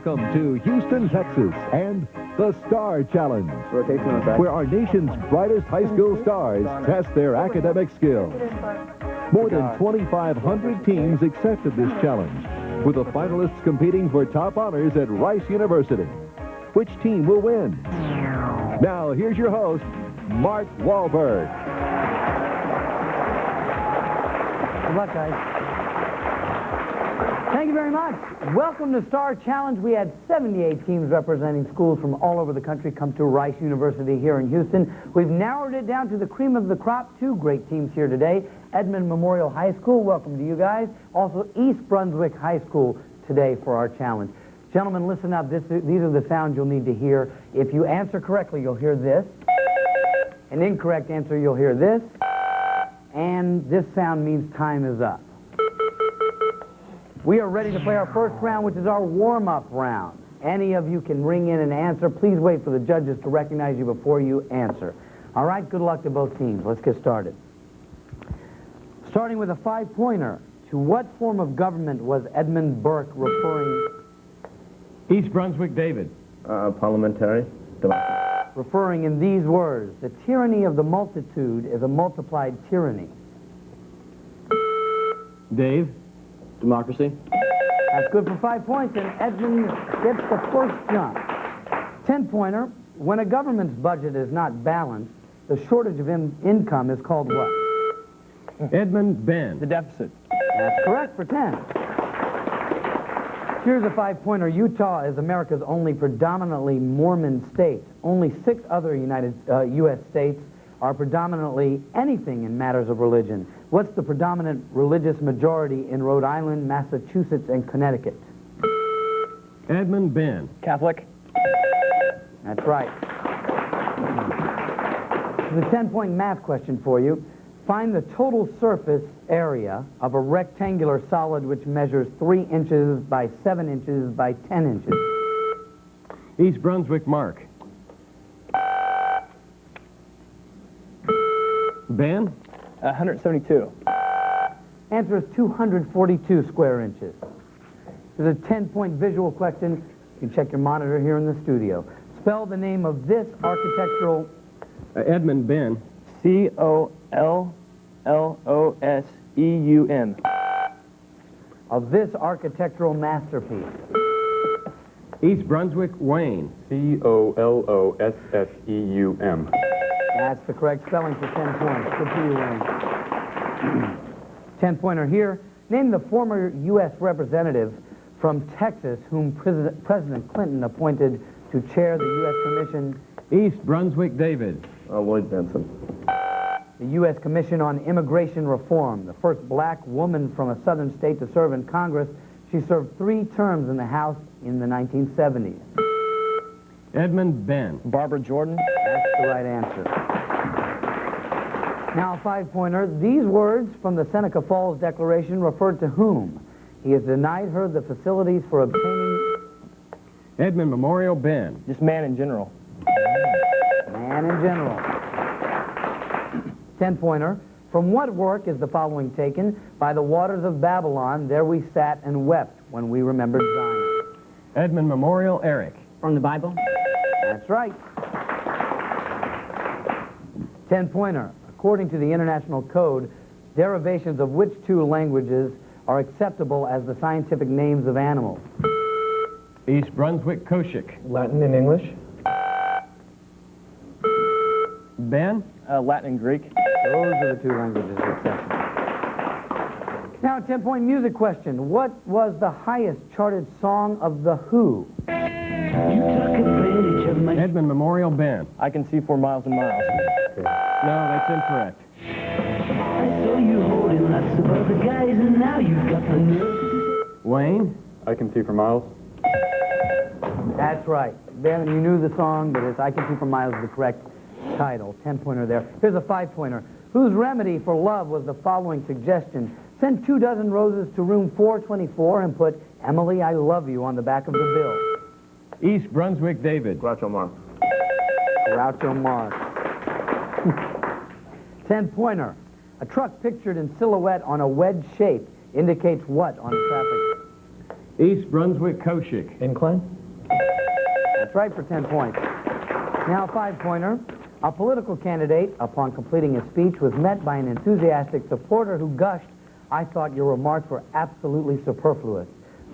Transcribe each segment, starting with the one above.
Welcome to Houston, Texas, and the Star Challenge, where our nation's brightest high school stars test their academic skills. More than 2,500 teams accepted this challenge, with the finalists competing for top honors at Rice University. Which team will win? Now, here's your host, Mark Wahlberg. Good luck, guys. Thank you very much. Welcome to Star Challenge. We had 78 teams representing schools from all over the country come to Rice University here in Houston. We've narrowed it down to the cream of the crop. Two great teams here today. Edmond Memorial High School, welcome to you guys. Also, East Brunswick High School today for our challenge. Gentlemen, listen up. These are the sounds you'll need to hear. If you answer correctly, you'll hear this. An incorrect answer, you'll hear this. And this sound means time is up. We are ready to play our first round, which is our warm-up round. Any of you can ring in and answer. Please wait for the judges to recognize you before you answer. All right, good luck to both teams. Let's get started. Starting with a 5-pointer. To what form of government was Edmund Burke referring? East Brunswick, David. Parliamentary. Referring in these words. The tyranny of the multitude is a multiplied tyranny. Dave. Democracy. That's good for 5 points, and Edmund gets the first jump. 10-pointer. When a government's budget is not balanced, the shortage of income is called what? Edmund Ben. The deficit. That's correct for 10. Here's a 5-pointer. Utah is America's only predominantly Mormon state. Only 6 other U.S. states are predominantly anything in matters of religion. What's the predominant religious majority in Rhode Island, Massachusetts, and Connecticut? Edmund Ben. Catholic. That's right. The 10-point math question for you. Find the total surface area of a rectangular solid which measures 3 inches by 7 inches by 10 inches. East Brunswick, Mark. Ben? 172. Answer is 242 square inches. There's a 10-point visual question. You can check your monitor here in the studio. Spell the name of this architectural... Edmund Ben. C-O-L-L-O-S-E-U-M. Of this architectural masterpiece. East Brunswick, Wayne. C-O-L-O-S-S-E-U-M. That's the correct spelling for 10 points. Good for you, Wayne. 10-pointer here. Name the former U.S. representative from Texas whom President Clinton appointed to chair the U.S. Commission. East Brunswick, David. Lloyd Benson. The U.S. Commission on Immigration Reform, the first black woman from a southern state to serve in Congress. She served 3 terms in the House in the 1970s. Edmund Ben. Barbara Jordan. That's the right answer. Now, a 5-pointer. These words from the Seneca Falls Declaration referred to whom? He has denied her the facilities for obtaining... Edmond Memorial, Ben. Just man in general. Man in general. 10-pointer. From what work is the following taken? By the waters of Babylon, there we sat and wept when we remembered Zion. Edmond Memorial, Eric. From the Bible? That's right. 10-pointer. According to the International Code, derivations of which 2 languages are acceptable as the scientific names of animals? East Brunswick, Koshik. Latin and English. Ben? Latin and Greek. Those are the 2 languages acceptable. Now, a 10-point music question. What was the highest charted song of The Who? Edmond Memorial, Ben. I Can See 4 Miles and Miles. No, that's incorrect. I saw you holding lots of other guys, and now you've got the nerve. Wayne? I Can See for Miles. That's right. Ben, you knew the song, but it's I Can See for Miles is the correct title. 10-pointer there. Here's a 5-pointer. Whose remedy for love was the following suggestion? Send 2 dozen roses to room 424 and put Emily, I love you on the back of the bill. East Brunswick, David. Groucho Marx. Groucho Marx. 10-pointer. A truck pictured in silhouette on a wedge shape indicates what on a traffic? East Brunswick Koshik. Incline? That's right for 10 points. Now a 5-pointer. A political candidate, upon completing his speech, was met by an enthusiastic supporter who gushed, "I thought your remarks were absolutely superfluous."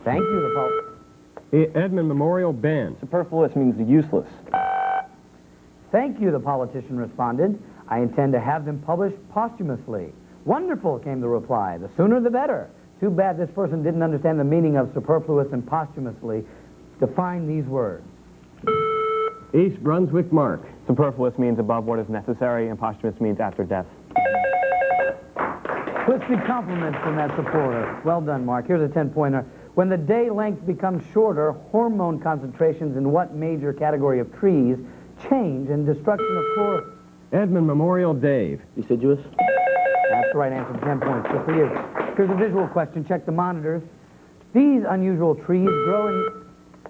Thank you, Edmond Memorial Ben. Superfluous means useless. Thank you, the politician responded. "I intend to have them published posthumously." "Wonderful," came the reply. "The sooner the better." Too bad this person didn't understand the meaning of superfluous and posthumously. Define these words. East Brunswick Mark. Superfluous means above what is necessary, and posthumous means after death. Twisted compliments from that supporter. Well done, Mark. Here's a 10-pointer. When the day length becomes shorter, hormone concentrations in what major category of trees change and destruction of flora? Edmond Memorial Dave. Deciduous? That's the right answer. 10 points. Good for you. Here's a visual question. Check the monitors. These unusual trees grow in...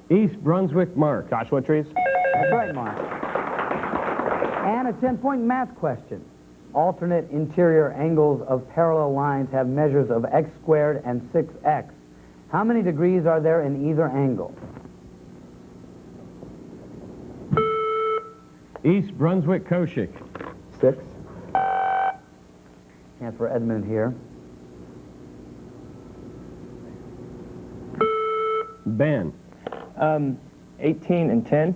East Brunswick Mark. Joshua trees? That's right, Mark. And a 10-point math question. Alternate interior angles of parallel lines have measures of x squared and 6x. How many degrees are there in either angle? East Brunswick Koshik. 6. Chance for Edmund here. Ben. 18 and 10.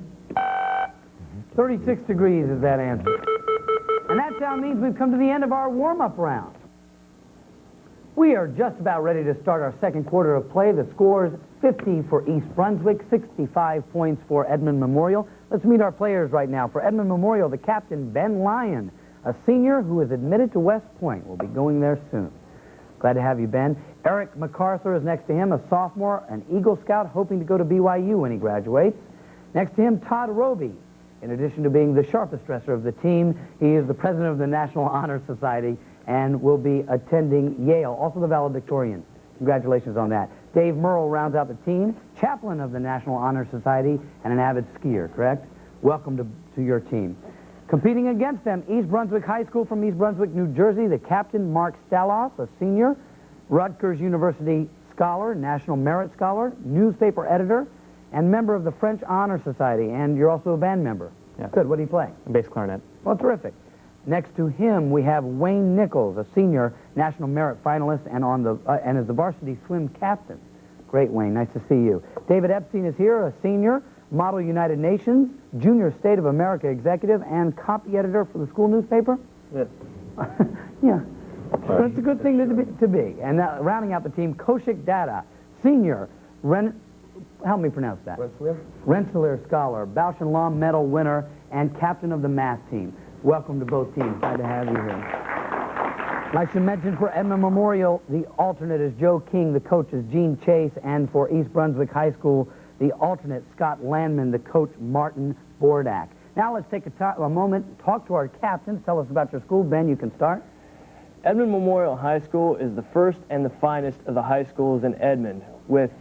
36 degrees is that answer. And that sound means we've come to the end of our warm-up round. We are just about ready to start our second quarter of play. The score's 50 for East Brunswick, 65 points for Edmond Memorial. Let's meet our players right now. For Edmond Memorial, the captain, Ben Lyon, a senior who is admitted to West Point. Will be going there soon. Glad to have you, Ben. Eric MacArthur is next to him, a sophomore, an Eagle Scout, hoping to go to BYU when he graduates. Next to him, Todd Roby. In addition to being the sharpest dresser of the team, he is the president of the National Honor Society and will be attending Yale, also the valedictorian. Congratulations on that. Dave Merle rounds out the team, chaplain of the National Honor Society and an avid skier, correct? Welcome to your team. Competing against them, East Brunswick High School from East Brunswick, New Jersey, the captain, Mark Staloff, a senior, Rutgers University scholar, National Merit Scholar, newspaper editor, and member of the French Honor Society, and you're also a band member. Yeah. Good. What do you play? Bass clarinet. Well, terrific. Next to him, we have Wayne Nichols, a senior National Merit finalist and is the varsity swim captain. Great, Wayne. Nice to see you. David Epstein is here, a senior, Model United Nations, Junior State of America executive, and copy editor for the school newspaper. Yes. Yeah. But it's a good thing to be. And rounding out the team, Koshik Data, senior, help me pronounce that. Rensselaer Scholar, Bausch and Lomb Medal winner, and captain of the math team. Welcome to both teams. Glad to have you here. I should mention for Edmond Memorial, the alternate is Joe King, the coach is Gene Chase, and for East Brunswick High School, the alternate Scott Landman, the coach Martin Bordak. Now let's take a moment, talk to our captains. Tell us about your school. Ben, you can start. Edmond Memorial High School is the first and the finest of the high schools in Edmond, with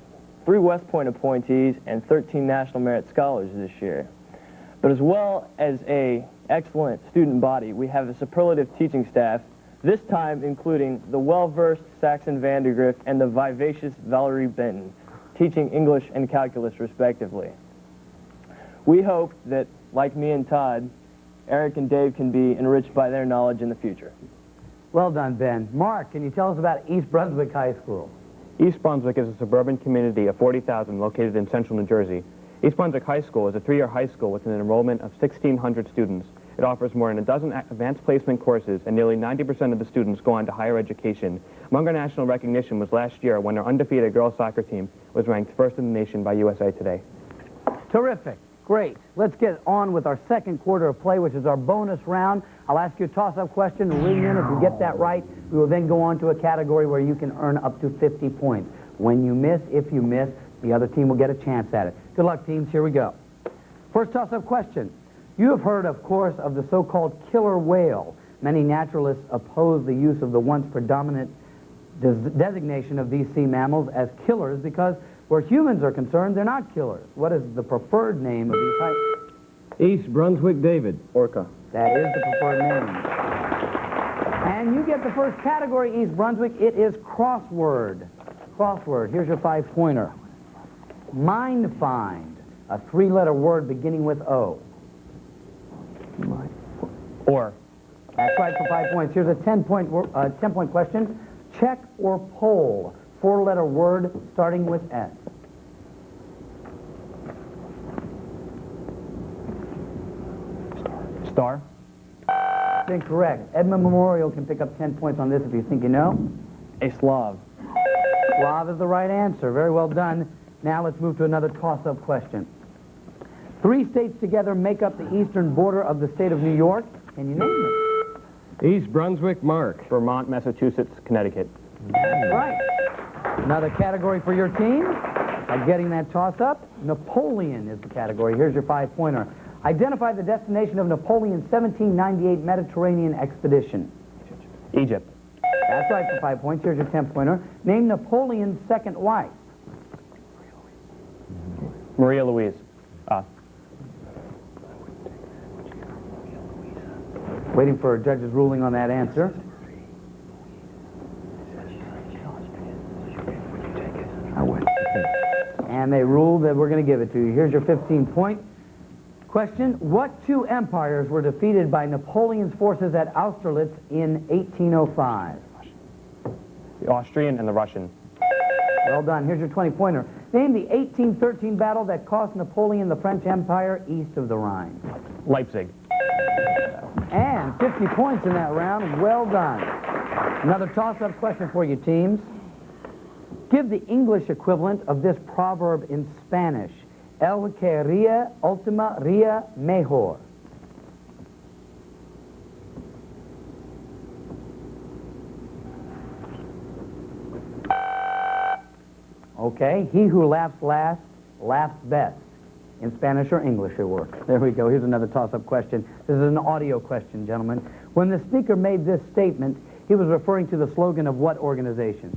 3 West Point appointees and 13 National Merit Scholars this year. But as well as a excellent student body, we have a superlative teaching staff, this time including the well-versed Saxon Vandergrift and the vivacious Valerie Benton, teaching English and calculus respectively. We hope that, like me and Todd, Eric and Dave can be enriched by their knowledge in the future. Well done, Ben. Mark, can you tell us about East Brunswick High School? East Brunswick is a suburban community of 40,000 located in central New Jersey. East Brunswick High School is a 3-year high school with an enrollment of 1,600 students. It offers more than a dozen advanced placement courses, and nearly 90% of the students go on to higher education. Among our national recognition was last year when our undefeated girls soccer team was ranked first in the nation by USA Today. Terrific. Great. Let's get on with our second quarter of play, which is our bonus round. I'll ask you a toss-up question, ring in. If you get that right, we will then go on to a category where you can earn up to 50 points. When you miss, if you miss, the other team will get a chance at it. Good luck, teams. Here we go. First toss-up question. You have heard, of course, of the so-called killer whale. Many naturalists oppose the use of the once predominant designation of these sea mammals as killers because where humans are concerned, they're not killers. What is the preferred name of these types? East Brunswick David. Orca. That is the preferred name. And you get the first category, East Brunswick. It is crossword. Crossword. Here's your 5-pointer. Mind find. A three-letter word beginning with O. Or. That's right for 5 points. Here's a 10-point question. Check or poll. Four-letter word starting with S. Star. That's incorrect. Edmond Memorial can pick up 10 points on this if you think you know. A Slav. Slav is the right answer. Very well done. Now let's move to another toss-up question. 3 states together make up the eastern border of the state of New York. Can you name them? East Brunswick, Mark. Vermont, Massachusetts, Connecticut. That's right. Another category for your team. By getting that toss-up, Napoleon is the category. Here's your 5-pointer. Identify the destination of Napoleon's 1798 Mediterranean expedition. Egypt. That's right for 5 points. Here's your 10-pointer. Name Napoleon's second wife. Maria Louise. Waiting for a judge's ruling on that answer. And they ruled that we're going to give it to you. Here's your 15-point question. What 2 empires were defeated by Napoleon's forces at Austerlitz in 1805? The Austrian and the Russian. Well done. Here's your 20-pointer. Name the 1813 battle that cost Napoleon the French Empire east of the Rhine. Leipzig. And 50 points in that round. Well done. Another toss-up question for you teams. Give the English equivalent of this proverb in Spanish. El que ría última ría mejor. Okay, he who laughs last, laughs best. In Spanish or English it works. There we go. Here's another toss-up question. This is an audio question, gentlemen. When the speaker made this statement, he was referring to the slogan of what organization?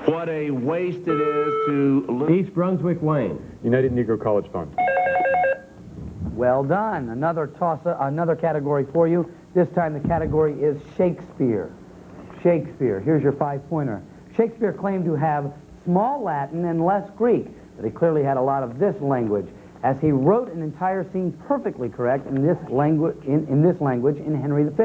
What a waste it is to... East Brunswick, Wayne. United Negro College Fund. Well done. Another category for you. This time the category is Shakespeare. Shakespeare. Here's your 5-pointer. Shakespeare claimed to have small Latin and less Greek, but he clearly had a lot of this language, as he wrote an entire scene perfectly correct in this language in Henry V.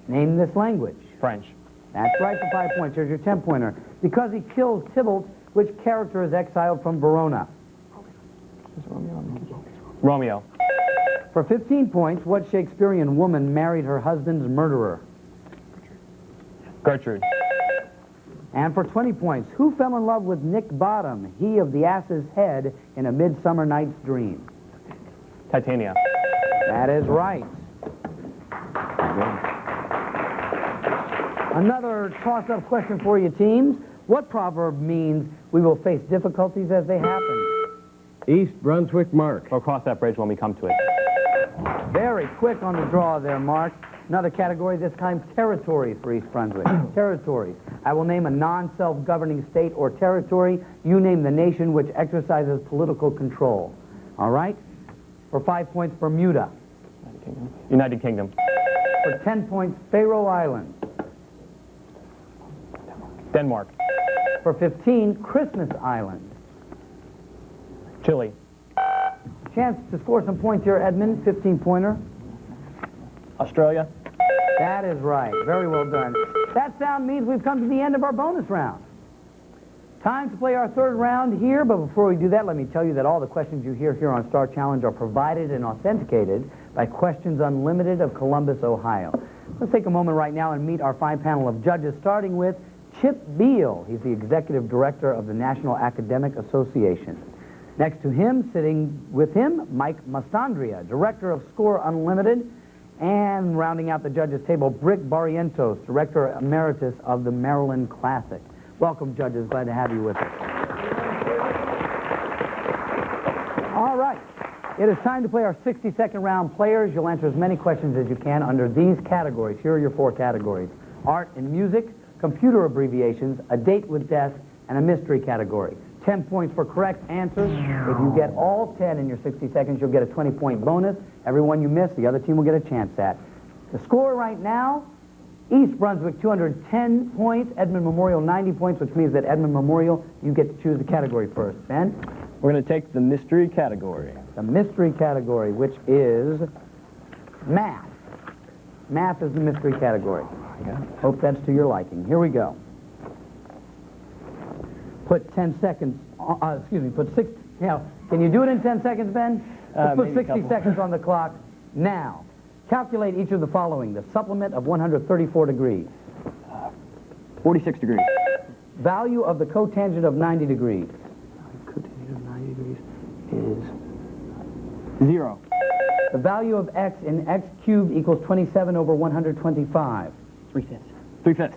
Name this language. French. That's right for 5 points. Here's your 10-pointer. Because he kills Tybalt, which character is exiled from Verona? Romeo. For 15 points, what Shakespearean woman married her husband's murderer? Gertrude. And for 20 points, who fell in love with Nick Bottom, he of the ass's head, in A Midsummer Night's Dream? Titania. That is right. Another toss-up question for you teams. What proverb means we will face difficulties as they happen? East Brunswick, Mark. We'll cross that bridge when we come to it. Very quick on the draw there, Mark. Another category, this time territories for East Brunswick. Territories. I will name a non-self-governing state or territory. You name the nation which exercises political control. All right? For 5 points, Bermuda. United Kingdom. For 10 points, Faroe Islands. Denmark. For 15, Christmas Island. Chile. Chance to score some points here, Edmund. 15-pointer. Australia. That is right. Very well done. That sound means we've come to the end of our bonus round. Time to play our third round here, but before we do that, let me tell you that all the questions you hear here on Star Challenge are provided and authenticated by Questions Unlimited of Columbus, Ohio. Let's take a moment right now and meet our fine panel of judges, starting with Chip Beal. He's the Executive Director of the National Academic Association. Next to him, sitting with him, Mike Mastandria, Director of Score Unlimited, and rounding out the judges' table, Brick Barrientos, Director Emeritus of the Maryland Classic. Welcome, judges. Glad to have you with us. All right. It is time to play our 60-second round. Players, you'll answer as many questions as you can under these categories. Here are your 4 categories. Art and music, computer abbreviations, a date with death, and a mystery category. 10 points for correct answers. If you get all 10 in your 60 seconds, you'll get a 20-point bonus. Every one you miss, the other team will get a chance at. The score right now, East Brunswick, 210 points. Edmond Memorial, 90 points, which means that Edmond Memorial, you get to choose the category first. Ben? We're going to take the mystery category. The mystery category, which is math. Math is the mystery category. Hope that's to your liking. Here we go. Put 10 seconds, put 6, can you do it in 10 seconds, Ben? Let's put 60 seconds on the clock now. Calculate each of the following. The supplement of 134 degrees. 46 degrees. Value of the cotangent of 90 degrees. Cotangent of 90 degrees is 0. The value of x in x cubed equals 27 over 125. 3/5. 3/5.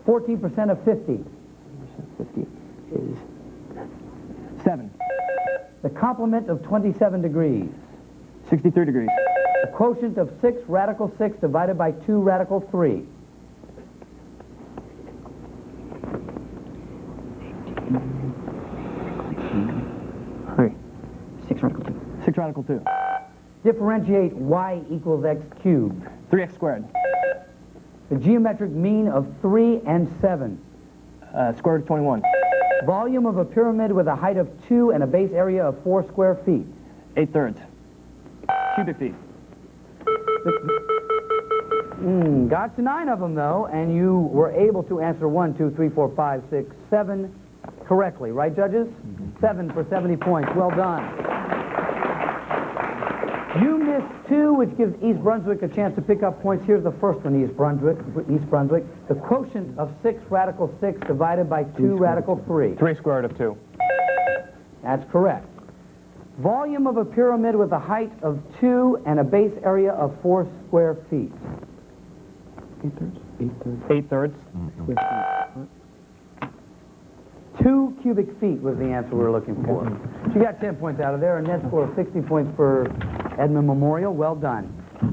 14% of 50. 50 is 7. The complement of 27 degrees. 63 degrees. The quotient of 6 radical 6 divided by 2 radical 3. Three. 6 radical 2. 6 radical 2. Differentiate y equals x cubed. 3x squared. The geometric mean of 3 and 7. Square root of 21. Volume of a pyramid with a height of 2 and a base area of 4 square feet. 8/3. Cubic feet. Got to 9 of them, though, and you were able to answer 1, 2, 3, 4, 5, 6, 7 correctly. Right, judges? 7 for 70 points. Well done. You missed 2, which gives East Brunswick a chance to pick up points. Here's the first one, East Brunswick. The quotient of 6 radical 6 divided by 2 radical 3. 3 square root of 2. That's correct. Volume of a pyramid with a height of 2 and a base area of 4 square feet. 8/3. 2 cubic feet was the answer we were looking for. So you got 10 points out of there, a net score of 60 points for Edmond Memorial. Well done.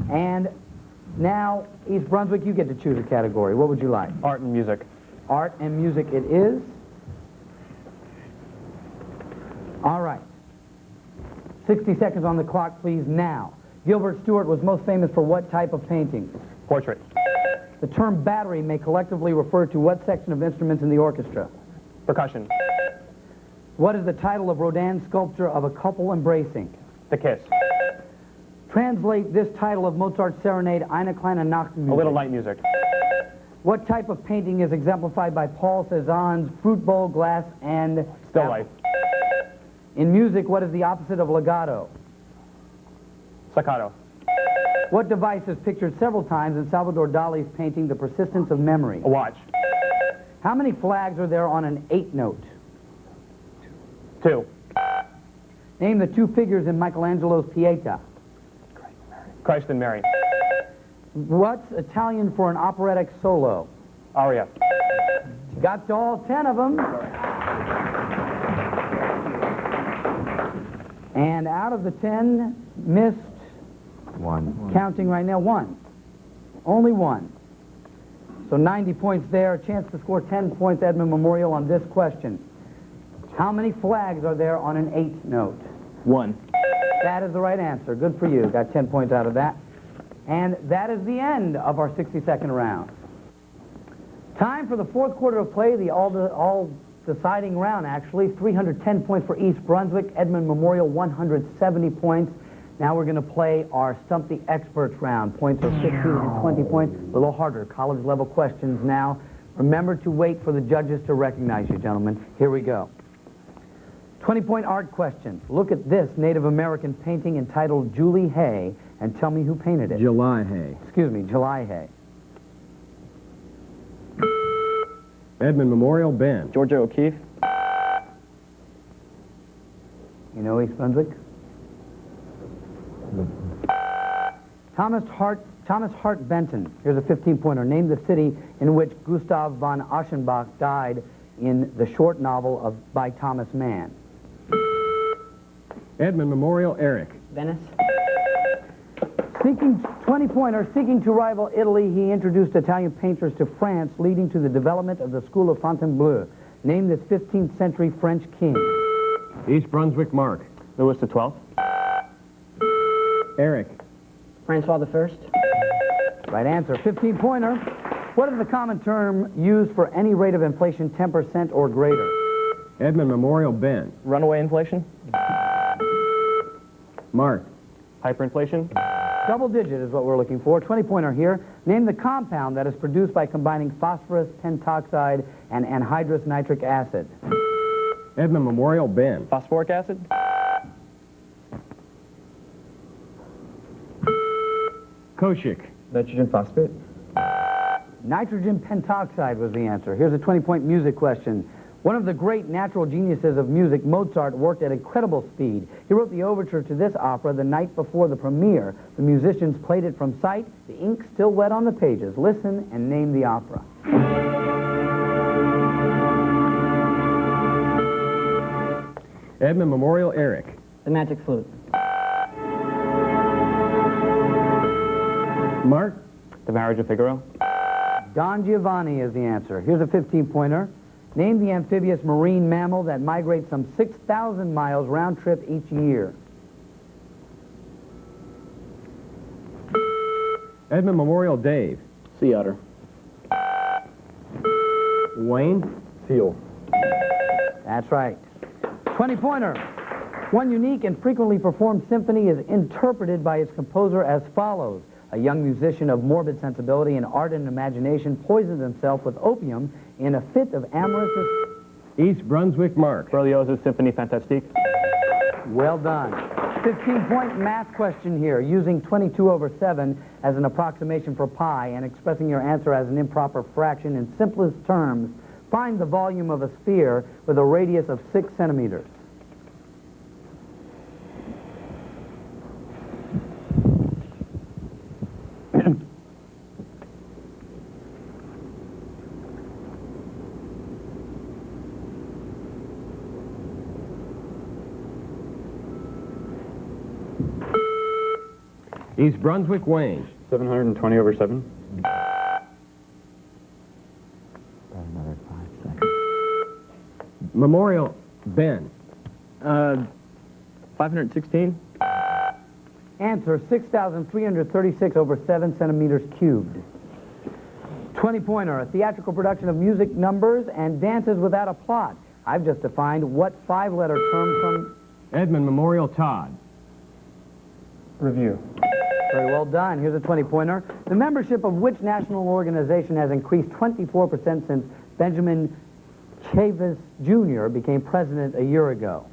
And now, East Brunswick, you get to choose a category. What would you like? Art and music. Art and music it is. All right. 60 seconds on the clock, please, now. Gilbert Stuart was most famous for what type of painting? Portrait. The term battery may collectively refer to what section of instruments in the orchestra? Percussion. What is the title of Rodin's sculpture of a couple embracing? The Kiss. Translate this title of Mozart's serenade, Eine kleine Nachtmusik. A little light music. What type of painting is exemplified by Paul Cézanne's fruit bowl, glass, and Still apple? life. In music, what is the opposite of legato? Staccato. What device is pictured several times in Salvador Dali's painting, The Persistence of Memory? A watch. How many flags are there on an 8 note? 2. Name the 2 figures in Michelangelo's Pieta. Christ and Mary. What's Italian for an operatic solo? Aria. Got to all 10 of them. And out of the 10, missed 1. counting right now, 1. Only 1. So 90 points there, a chance to score 10 points, Edmond Memorial, on this question. How many flags are there on an 8 note? 1. That is the right answer. Good for you. Got 10 points out of that. And that is the end of our 60-second round. Time for the 4th quarter of play, the all-deciding round, actually. 310 points for East Brunswick, Edmond Memorial, 170 points. Now we're going to play our Stump the Experts round. Points are 15 and 20 points. A little harder, college-level questions now. Remember to wait for the judges to recognize you, gentlemen. Here we go. 20-point art questions. Look at this Native American painting entitled Julie Hay, and tell me who painted it. July Hay. Excuse me, July Hay. Edmond Memorial, Ben. Georgia O'Keeffe. You know East Brunswick? Thomas Hart Benton. Here's a 15-pointer. Name the city in which Gustav von Aschenbach died in the short novel by Thomas Mann. Edmond Memorial, Eric. Venice. Seeking 20-pointer, seeking to rival Italy, he introduced Italian painters to France, leading to the development of the school of Fontainebleau. Name this 15th century French king. East Brunswick, Mark. Louis XII. Eric. Francois the First. Right answer. 15-pointer. What is the common term used for any rate of inflation 10% or greater? Edmond Memorial, Ben. Runaway inflation? Mark. Hyperinflation? Double digit is what we're looking for. 20-pointer here. Name the compound that is produced by combining phosphorus pentoxide and anhydrous nitric acid. Edmond Memorial, Ben. Phosphoric acid? Koshik. Nitrogen phosphate? Nitrogen pentoxide was the answer. Here's a 20-point music question. One of the great natural geniuses of music, Mozart, worked at incredible speed. He wrote the overture to this opera the night before the premiere. The musicians played it from sight, the ink still wet on the pages. Listen and name the opera. Edmond Memorial, Eric. The Magic Flute. Mark. The Marriage of Figaro? Don Giovanni is the answer. Here's a 15-pointer. Name the amphibious marine mammal that migrates some 6,000 miles round trip each year. Edmond Memorial, Dave. Sea otter. Wayne. Seal. That's right. 20-pointer. One unique and frequently performed symphony is interpreted by its composer as follows. A young musician of morbid sensibility and ardent imagination poisoned himself with opium in a fit of amorous... East Brunswick, Mark. Berlioz's Symphonie Fantastique? Well done. 15-point math question here, using 22/7 as an approximation for pi and expressing your answer as an improper fraction in simplest terms. Find the volume of a sphere with a radius of 6 centimeters. East Brunswick, Wayne. 720/7? Memorial, Ben. 516? Answer, 6,336/7 centimeters cubed. 20-pointer, a theatrical production of music, numbers, and dances without a plot. I've just defined what 5-letter term from... Edmond Memorial, Todd. Review. Very well done. Here's a 20-pointer. The membership of which national organization has increased 24% since Benjamin Chavis Jr. became president a year ago?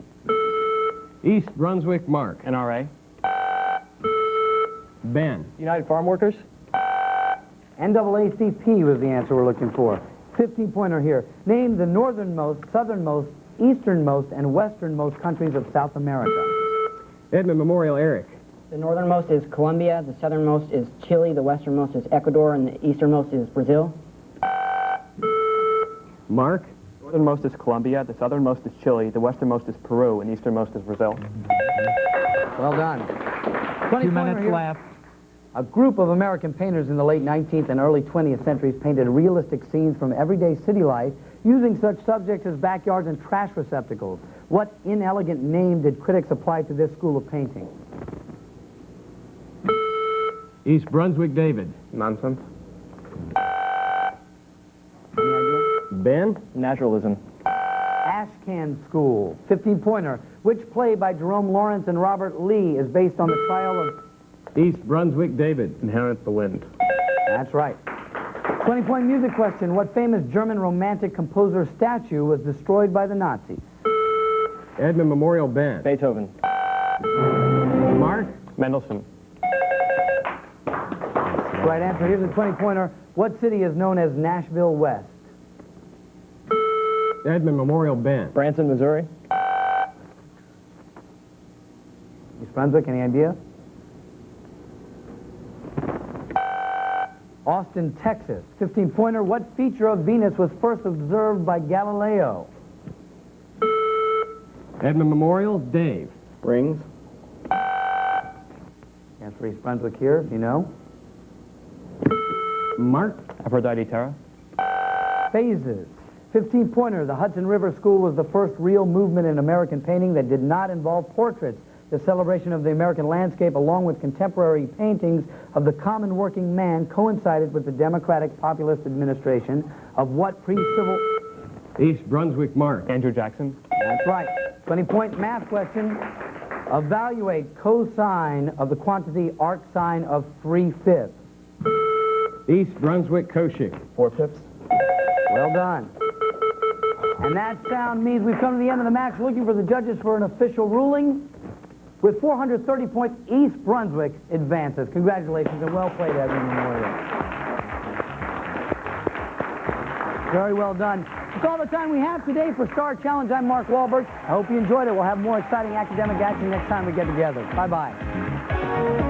East Brunswick, Mark. NRA? Ben. United Farm Workers? NAACP was the answer we're looking for. 15-pointer here. Name the northernmost, southernmost, easternmost, and westernmost countries of South America. Edmond Memorial, Eric. The northernmost is Colombia, the southernmost is Chile, the westernmost is Ecuador, and the easternmost is Brazil. Mark. Northernmost is Colombia, the southernmost is Chile, the westernmost is Peru, and easternmost is Brazil. Well done. 2 minutes left. A group of American painters in the late 19th and early 20th centuries painted realistic scenes from everyday city life using such subjects as backyards and trash receptacles. What inelegant name did critics apply to this school of painting? East Brunswick, David. Nonsense? Any idea? Ben. Naturalism. Ashcan School. 15-pointer. Which play by Jerome Lawrence and Robert Lee is based on the trial of... East Brunswick, David. Inherent the Wind? That's right. 20-point music question. What famous German romantic composer statue was destroyed by the Nazis? Edmond Memorial, Ben. Beethoven. Mark. Mendelssohn? Right answer. Here's a 20-pointer. What city is known as Nashville West? Edmond Memorial, Ben. Branson, Missouri. East Brunswick, any idea? Austin, Texas. 15-pointer. What feature of Venus was first observed by Galileo? Edmond Memorial, Dave. Rings. Answer East Brunswick here, if you know. Mark. Aphrodite Terra? Phases. 15-pointer. The Hudson River School was the first real movement in American painting that did not involve portraits. the celebration of the American landscape along with contemporary paintings of the common working man coincided with the democratic populist administration of what pre-civil... East Brunswick, Mark. Andrew Jackson. That's right. 20-point math question. Evaluate cosine of the quantity arcsine of 3/5. East Brunswick, Koshik. 4/5. Well done. And that sound means we've come to the end of the match, looking for the judges for an official ruling. With 430 points, East Brunswick advances. Congratulations and well played, Edmond Memorial. Very well done. That's all the time we have today for Star Challenge. I'm Mark Wahlberg. I hope you enjoyed it. We'll have more exciting academic action next time we get together. Bye-bye.